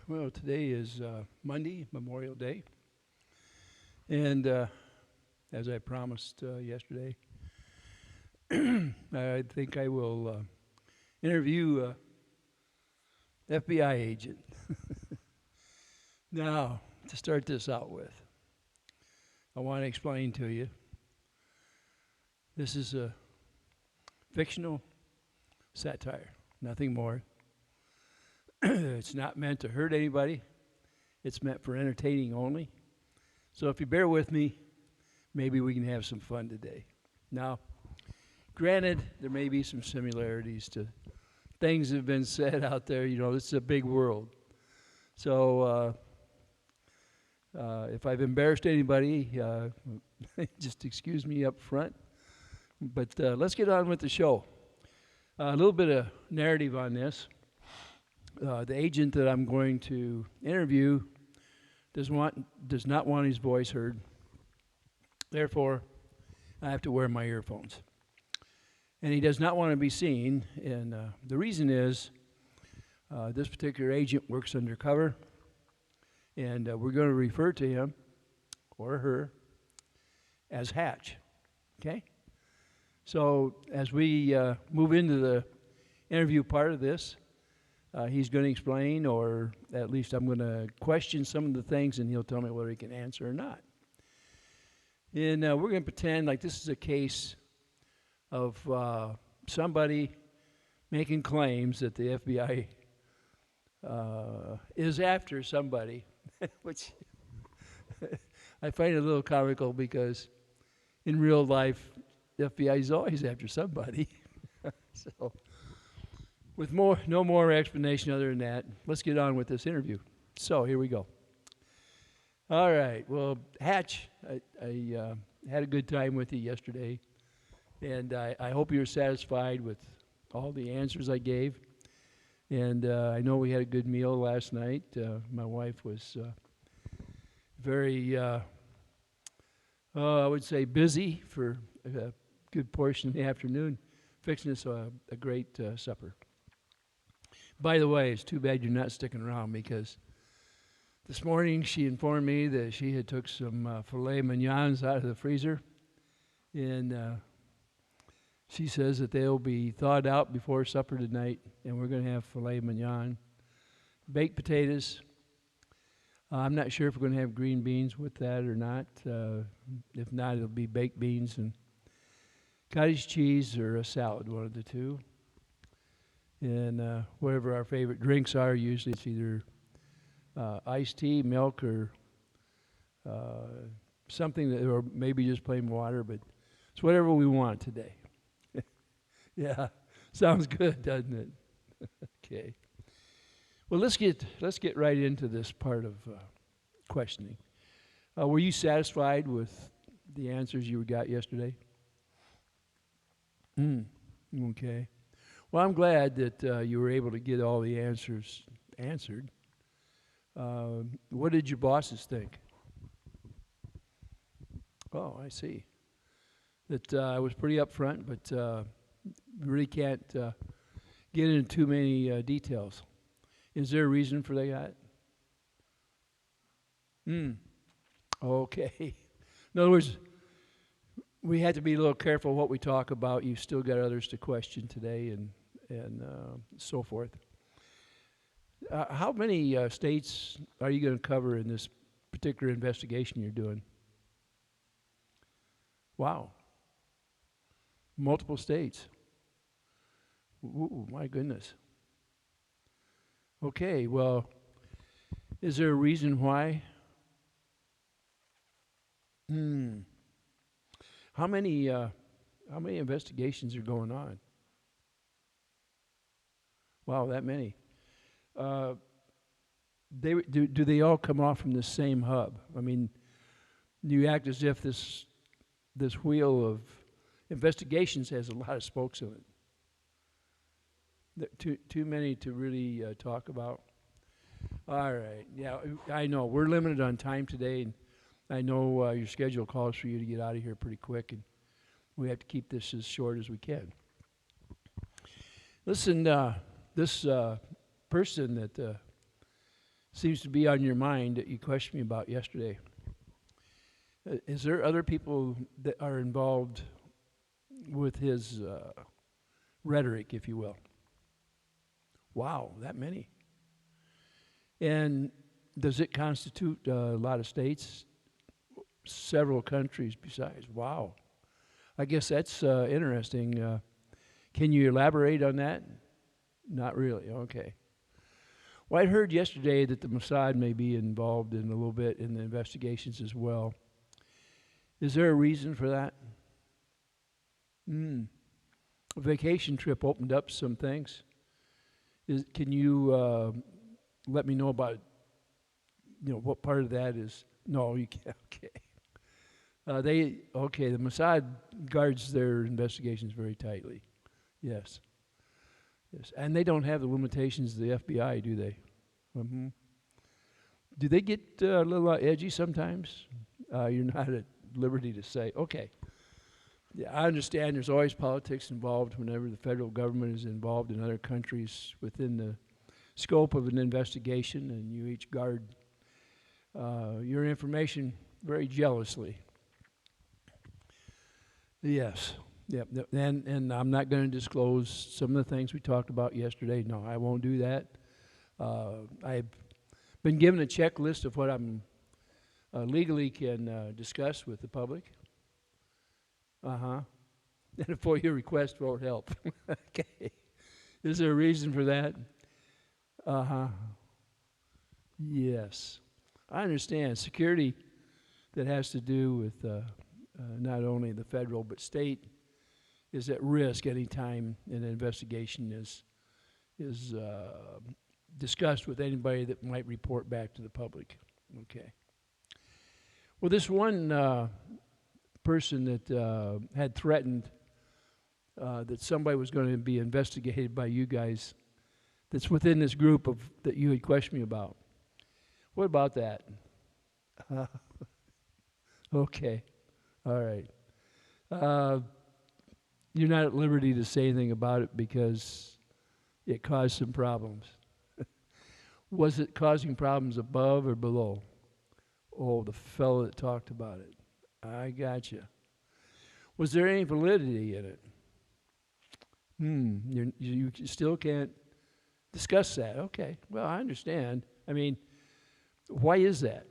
Well, today is Monday, Memorial Day, and as I promised yesterday, I think I will interview FBI agent. Now, to start this out with, I want to explain to you this is a fictional satire, nothing more. It's not meant to hurt anybody. It's meant for entertaining only. So if you bear with me, maybe we can have some fun today. Now, granted, there may be some similarities to things that have been said out there. You know, this is a big world. So if I've embarrassed anybody, just excuse me up front. But let's get on with the show. A little bit of narrative on this. The agent that I'm going to interview does not want his voice heard. Therefore, I have to wear my earphones. And he does not want to be seen. And the reason is this particular agent works undercover. And we're going to refer to him or her as Hatch. Okay? So as we move into the interview part of this, he's going to explain, or at least I'm going to question some of the things, and he'll tell me whether he can answer or not. And we're going to pretend like this is a case of somebody making claims that the FBI is after somebody, which I find a little comical because in real life, the FBI is always after somebody. So, with no more explanation other than that, let's get on with this interview. So, here we go. All right. Well, Hatch, I had a good time with you yesterday, and I hope you're satisfied with all the answers I gave. And I know we had a good meal last night. My wife was very, I would say, busy for a good portion of the afternoon, fixing us a great supper. By the way, it's too bad you're not sticking around because this morning she informed me that she had took some filet mignons out of the freezer, and she says that they'll be thawed out before supper tonight, and we're going to have filet mignon, baked potatoes. I'm not sure if we're going to have green beans with that or not. If not, it'll be baked beans and cottage cheese or a salad, one of the two. And whatever our favorite drinks are, usually it's either iced tea, milk, or something that, or maybe just plain water, but it's whatever we want today. Yeah, sounds good, doesn't it? Okay. Well, let's get right into this part of questioning. Were you satisfied with the answers you got yesterday? Okay. Well, I'm glad that you were able to get all the answers answered. What did your bosses think? Oh, I see. That I was pretty upfront, but really can't get into too many details. Is there a reason for that? Okay. In other words, we had to be a little careful what we talk about. You've still got others to question today and so forth. How many states are you going to cover in this particular investigation you're doing? Wow. Multiple states. Ooh, my goodness. Okay, well, is there a reason why? How many investigations are going on? Wow, that many. Do they all come off from the same hub? I mean, you act as if this wheel of investigations has a lot of spokes in it. Too many to really talk about. All right. Yeah, I know. We're limited on time today, and I know your schedule calls for you to get out of here pretty quick, and we have to keep this as short as we can. Listen, this person that seems to be on your mind that you questioned me about yesterday. Is there other people that are involved with his rhetoric, if you will? Wow, that many. And does it constitute a lot of states? Several countries besides. Wow. I guess that's interesting. Can you elaborate on that? Not really. Okay. Well, I heard yesterday that the Mossad may be involved in a little bit in the investigations as well. Is there a reason for that? A vacation trip opened up some things. Can you let me know about, what part of that is? No, you can't. Okay. The Mossad guards their investigations very tightly. Yes. And they don't have the limitations of the FBI, do they? Mm-hmm. Do they get a little edgy sometimes? You're not at liberty to say. Okay. Yeah, I understand there's always politics involved whenever the federal government is involved in other countries within the scope of an investigation, and you each guard your information very jealously. Yes. Yep. And I'm not going to disclose some of the things we talked about yesterday. No, I won't do that. I've been given a checklist of what I'm legally can discuss with the public. And a FOIA request won't help. Okay. Is there a reason for that? Yes. I understand. Security that has to do with not only the federal but state is at risk any time an investigation is discussed with anybody that might report back to the public. Okay. Well, this one person that had threatened that somebody was going to be investigated by you guys that's within this group of that you had questioned me about. What about that? Okay. All right. You're not at liberty to say anything about it because it caused some problems. Was it causing problems above or below? Oh, the fellow that talked about it. I gotcha. Was there any validity in it? You still can't discuss that. Okay. Well, I understand. I mean, why is that?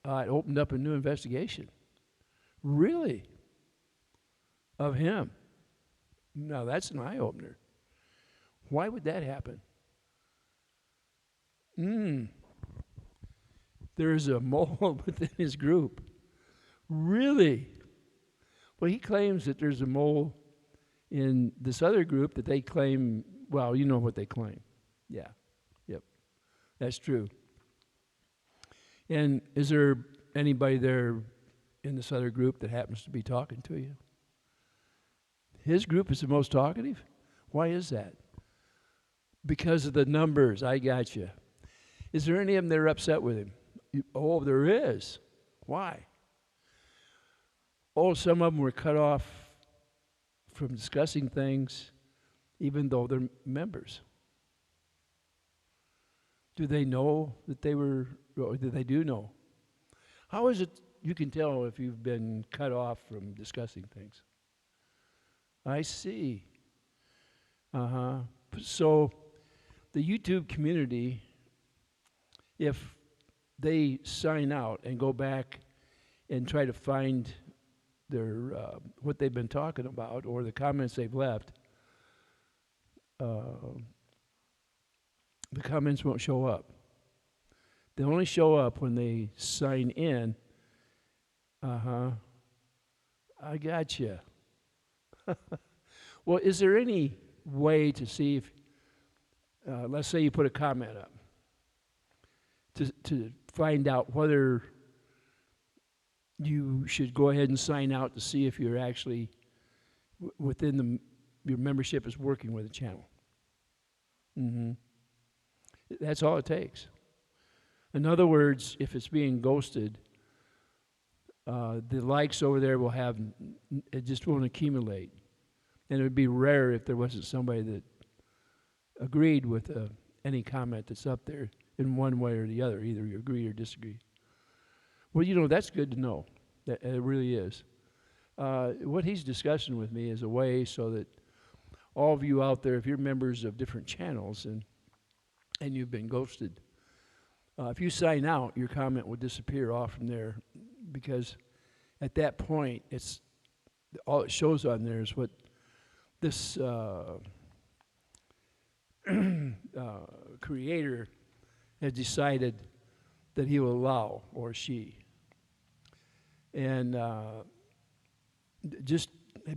It opened up a new investigation. Really? Of him? No, that's an eye-opener. Why would that happen? There's a mole within his group. Really? Well, he claims that there's a mole in this other group that they claim, well, you know what they claim. Yeah. Yep. That's true. And is there anybody there in this other group that happens to be talking to you? His group is the most talkative? Why is that? Because of the numbers. I got you. Is there any of them that are upset with him? Oh, there is. Why? Oh, some of them were cut off from discussing things even though they're members. Do they know that they were, or do they do know? How is it you can tell if you've been cut off from discussing things? I see. So the YouTube community, if they sign out and go back and try to find their what they've been talking about or the comments they've left, the comments won't show up. They only show up when they sign in. I gotcha. Well, is there any way to see if, let's say you put a comment up, to find out whether you should go ahead and sign out to see if you're actually within your membership is working with the channel? That's all it takes. In other words, if it's being ghosted, the likes over there will have, it just won't accumulate. And it would be rare if there wasn't somebody that agreed with any comment that's up there in one way or the other. Either you agree or disagree. Well, you know, that's good to know. That it really is. What he's discussing with me is a way so that all of you out there, if you're members of different channels and you've been ghosted, if you sign out, your comment will disappear off from there, because at that point, it's all it shows on there is what this creator has decided that he will allow, or she. And just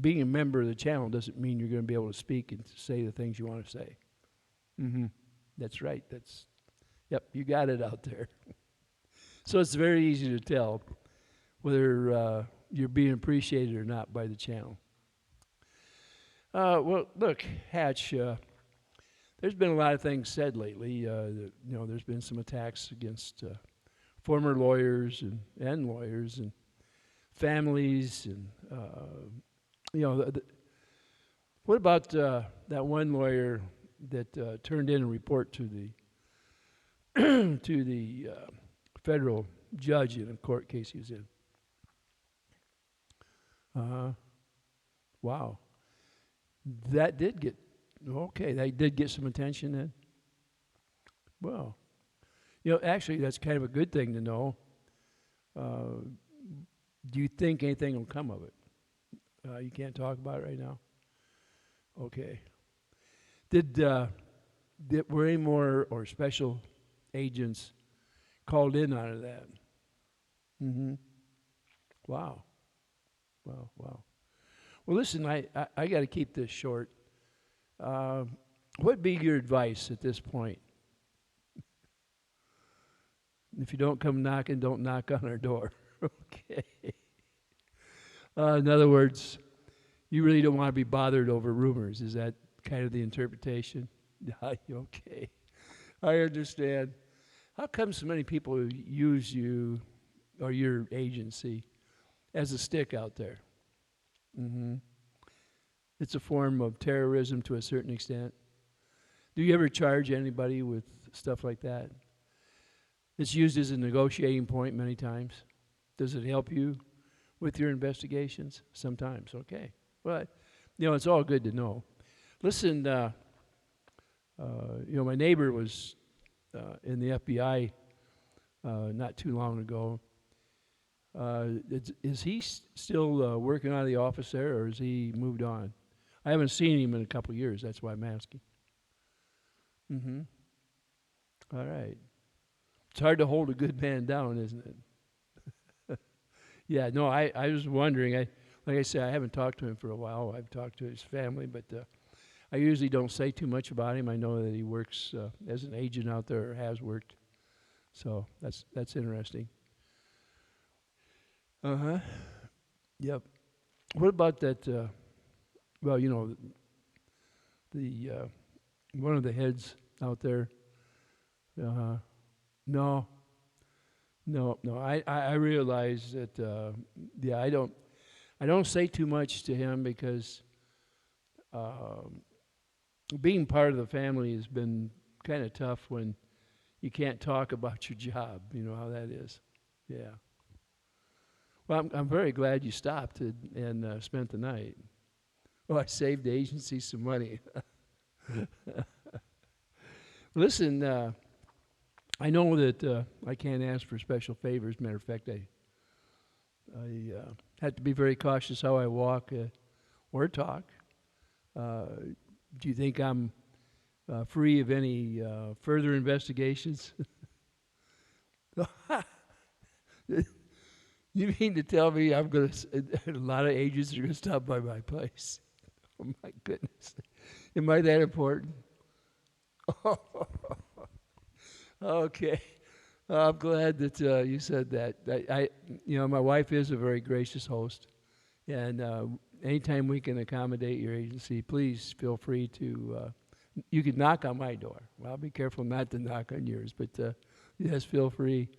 being a member of the channel doesn't mean you're going to be able to speak and say the things you want to say. That's right. Yep, you got it out there. So it's very easy to tell whether you're being appreciated or not by the channel. Well, look, Hatch, there's been a lot of things said lately. There's been some attacks against former lawyers and lawyers and families, and what about that one lawyer that turned in a report to the to the federal judge in a court case he was in? Wow. That did get some attention then. Well, actually, that's kind of a good thing to know. Do you think anything will come of it? You can't talk about it right now? Okay. Were any more or special agents called in on that? Wow. Wow. Well, listen, I got to keep this short. What would be your advice at this point? If you don't come knocking, don't knock on our door. Okay. In other words, you really don't want to be bothered over rumors. Is that kind of the interpretation? Okay. I understand. How come so many people use you or your agency as a stick out there? It's a form of terrorism to a certain extent. Do you ever charge anybody with stuff like that? It's used as a negotiating point many times. Does it help you with your investigations? Sometimes. Okay. Well, it's all good to know. Listen, my neighbor was in the FBI not too long ago. Is he still working out of the office there, or has he moved on? I haven't seen him in a couple of years. That's why I'm asking. All right. It's hard to hold a good man down, isn't it? Yeah, no, I was wondering. Like I said, I haven't talked to him for a while. I've talked to his family, but I usually don't say too much about him. I know that he works as an agent out there, or has worked. So that's interesting. Yep. What about that? The one of the heads out there. No. I realize that. I don't say too much to him because being part of the family has been kind of tough when you can't talk about your job. You know how that is. Yeah. Well, I'm very glad you stopped and spent the night. Oh, I saved the agency some money. Listen, I know that I can't ask for special favors. Matter of fact, I have to be very cautious how I walk or talk. Do you think I'm free of any further investigations? You mean to tell me a lot of agents are going to stop by my place? Oh, my goodness. Am I that important? Okay. I'm glad that you said that. My wife is a very gracious host, and anytime we can accommodate your agency, please feel free to. You can knock on my door. Well, I'll be careful not to knock on yours, but yes, feel free.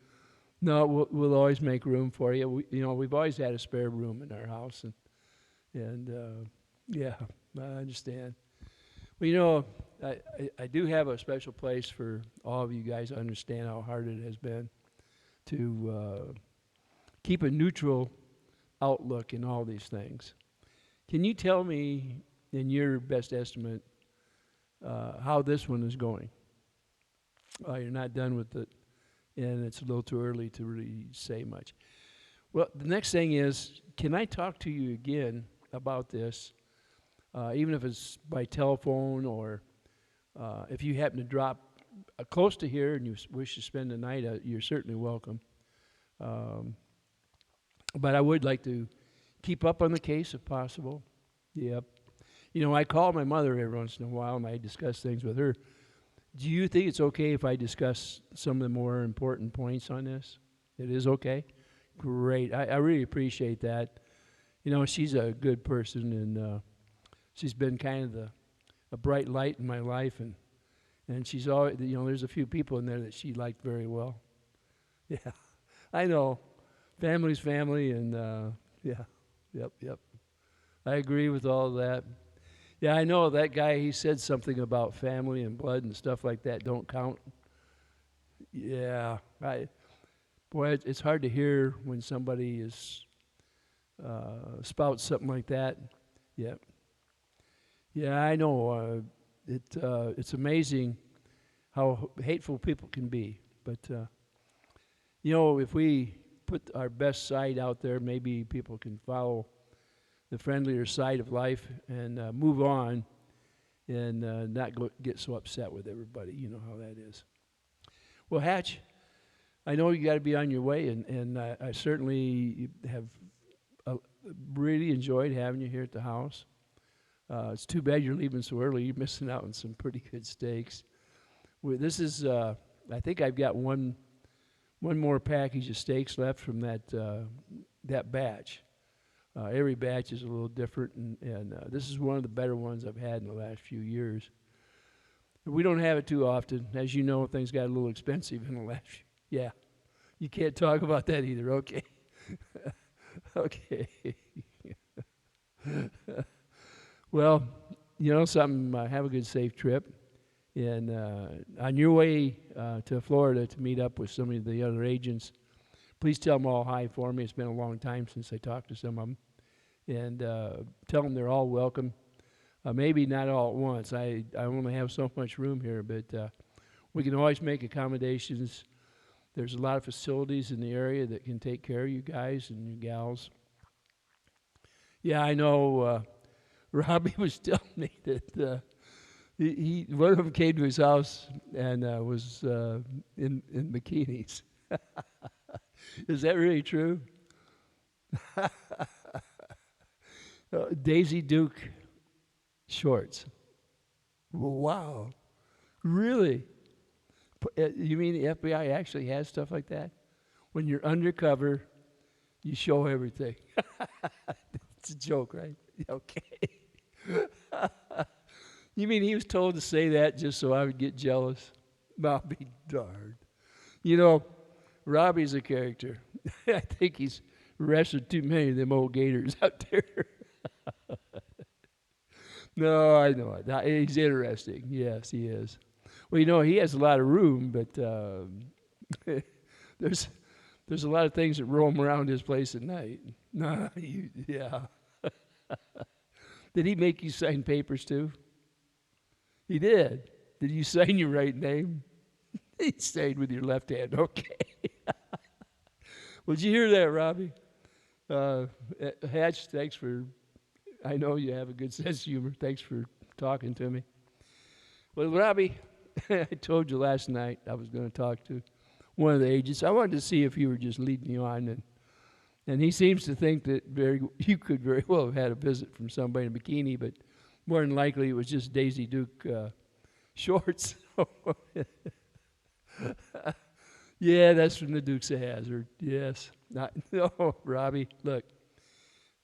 No, we'll always make room for you. We've always had a spare room in our house, and yeah, I understand. Well, I do have a special place for all of you guys to understand how hard it has been to keep a neutral outlook in all these things. Can you tell me, in your best estimate, how this one is going? You're not done with it, and it's a little too early to really say much. Well, the next thing is, can I talk to you again about this, even if it's by telephone, or if you happen to drop close to here and you wish to spend the night, you're certainly welcome. But I would like to keep up on the case if possible. Yep. You know, I call my mother every once in a while and I discuss things with her. Do you think it's okay if I discuss some of the more important points on this? It is okay? Great. I really appreciate that. You know, she's a good person, and she's been kind of a bright light in my life, and she's always, you know, there's a few people in there that she liked very well. Yeah, I know. Family's family, and yeah, yep. I agree with all of that. Yeah, I know that guy, he said something about family and blood and stuff like that don't count. Yeah, boy, it's hard to hear when somebody is spouts something like that. Yep. Yeah, I know. It's amazing how hateful people can be. But, you know, if we put our best side out there, maybe people can follow the friendlier side of life and move on and not get so upset with everybody. You know how that is. Well, Hatch, I know you got to be on your way, and I certainly have really enjoyed having you here at the house. It's too bad you're leaving so early. You're missing out on some pretty good steaks. This is, I think I've got one more package of steaks left from that batch. Every batch is a little different, and this is one of the better ones I've had in the last few years. We don't have it too often. As you know, things got a little expensive in the last few. Yeah, you can't talk about that either. Okay. Okay. Well, you know something, have a good, safe trip. And on your way to Florida to meet up with some of the other agents, please tell them all hi for me. It's been a long time since I talked to some of them. And tell them they're all welcome. Maybe not all at once. I only have so much room here, but we can always make accommodations. There's a lot of facilities in the area that can take care of you guys and you gals. Yeah, I know Robbie was telling me that one of them came to his house and was in bikinis. Is that really true? Daisy Duke shorts. Wow. Really? You mean the FBI actually has stuff like that? When you're undercover, you show everything. It's a joke, right? Okay. You mean he was told to say that just so I would get jealous? I'll be darned. You know, Robbie's a character. I think he's arrested too many of them old gators out there. No, I know it. He's interesting. Yes, he is. Well, you know, he has a lot of room, but there's a lot of things that roam around his place at night. No, yeah. Did he make you sign papers too? He did. Did you sign your right name? He signed with your left hand. Okay. Well, did you hear that, Robbie? Hatch, thanks for, I know you have a good sense of humor. Thanks for talking to me. Well, Robbie, I told you last night I was going to talk to one of the agents. I wanted to see if you were just leading me on, and he seems to think that you could very well have had a visit from somebody in a bikini, but more than likely it was just Daisy Duke shorts. Yeah, that's from the Dukes of Hazzard. Yes. No, Robbie, look,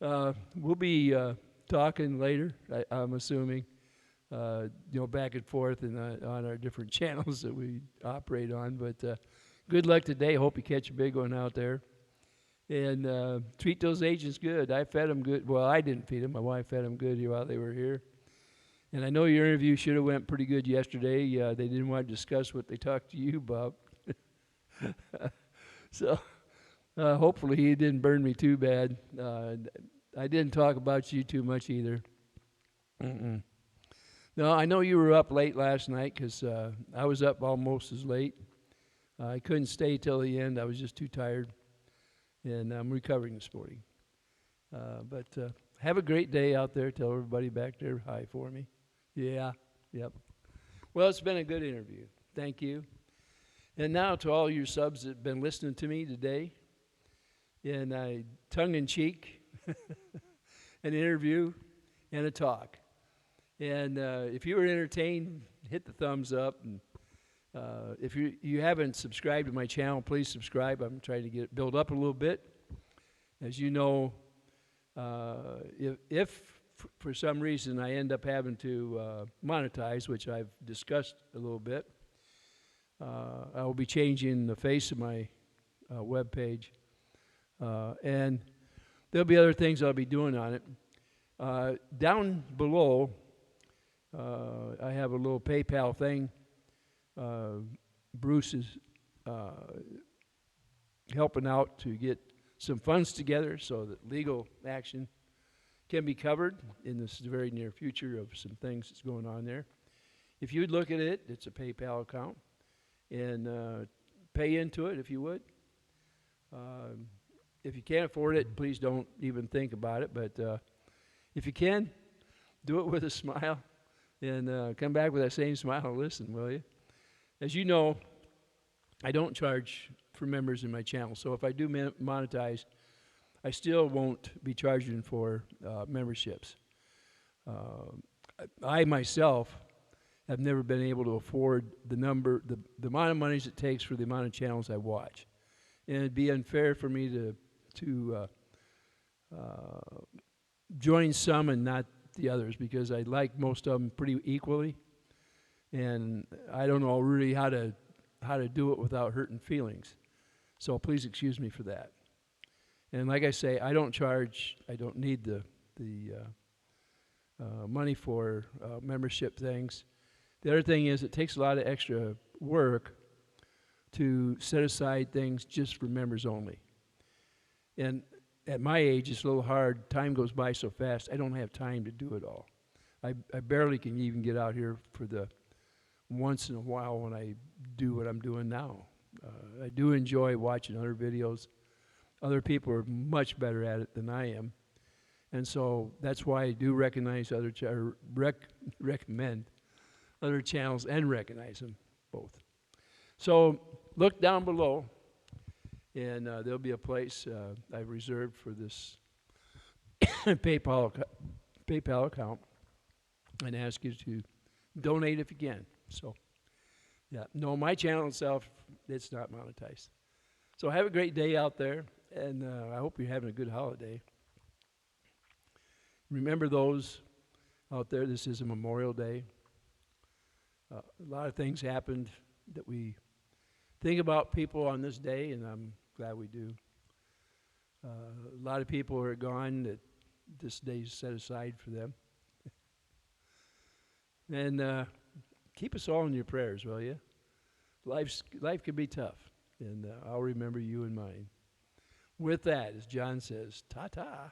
we'll be talking later, I'm assuming, back and forth and on our different channels that we operate on. But good luck today. Hope you catch a big one out there. And treat those agents good. I fed them good. Well, I didn't feed them. My wife fed them good while they were here. And I know your interview should have went pretty good yesterday. They didn't want to discuss what they talked to you about. So hopefully he didn't burn me too bad. I didn't talk about you too much either. Mm-mm. No, I know you were up late last night because I was up almost as late. I couldn't stay till the end. I was just too tired. And I'm recovering this morning. But have a great day out there. Tell everybody back there hi for me. Yeah, yep. Well, it's been a good interview. Thank you. And now to all your subs that have been listening to me today in a tongue-in-cheek, an interview, and a talk. And if you were entertained, hit the thumbs up. And if you haven't subscribed to my channel, please subscribe. I'm trying to get it built up a little bit. As you know, if for some reason I end up having to monetize, which I've discussed a little bit, I will be changing the face of my web page. And there'll be other things I'll be doing on it. Down below, I have a little PayPal thing. Bruce is helping out to get some funds together so that legal action can be covered in this very near future of some things that's going on there. If you'd look at it, it's a PayPal account, and pay into it if you would. If you can't afford it, please don't even think about it, but if you can, do it with a smile, and come back with that same smile and listen, will you? As you know, I don't charge for members in my channel, so if I do monetize, I still won't be charging for memberships. I myself have never been able to afford the amount of money it takes for the amount of channels I watch. And it'd be unfair for me to join some and not the others, because I like most of them pretty equally. And I don't know really how to do it without hurting feelings. So please excuse me for that. And like I say, I don't need the money for membership things. The other thing is it takes a lot of extra work to set aside things just for members only. And at my age, it's a little hard. Time goes by so fast, I don't have time to do it all. I barely can even get out here for the once in a while when I do what I'm doing now. I do enjoy watching other videos. Other people are much better at it than I am. And so that's why I do recognize recommend other channels and recognize them both. So look down below, and there'll be a place I've reserved for this PayPal account, and ask you to donate if you can. So, yeah, no, my channel itself, it's not monetized. So have a great day out there, and I hope you're having a good holiday. Remember those out there. This is a Memorial Day. A lot of things happened that we think about people on this day, and I'm glad we do. A lot of people are gone that this day is set aside for them. And keep us all in your prayers, will you? Life can be tough, and I'll remember you in mine. With that, as John says, ta-ta.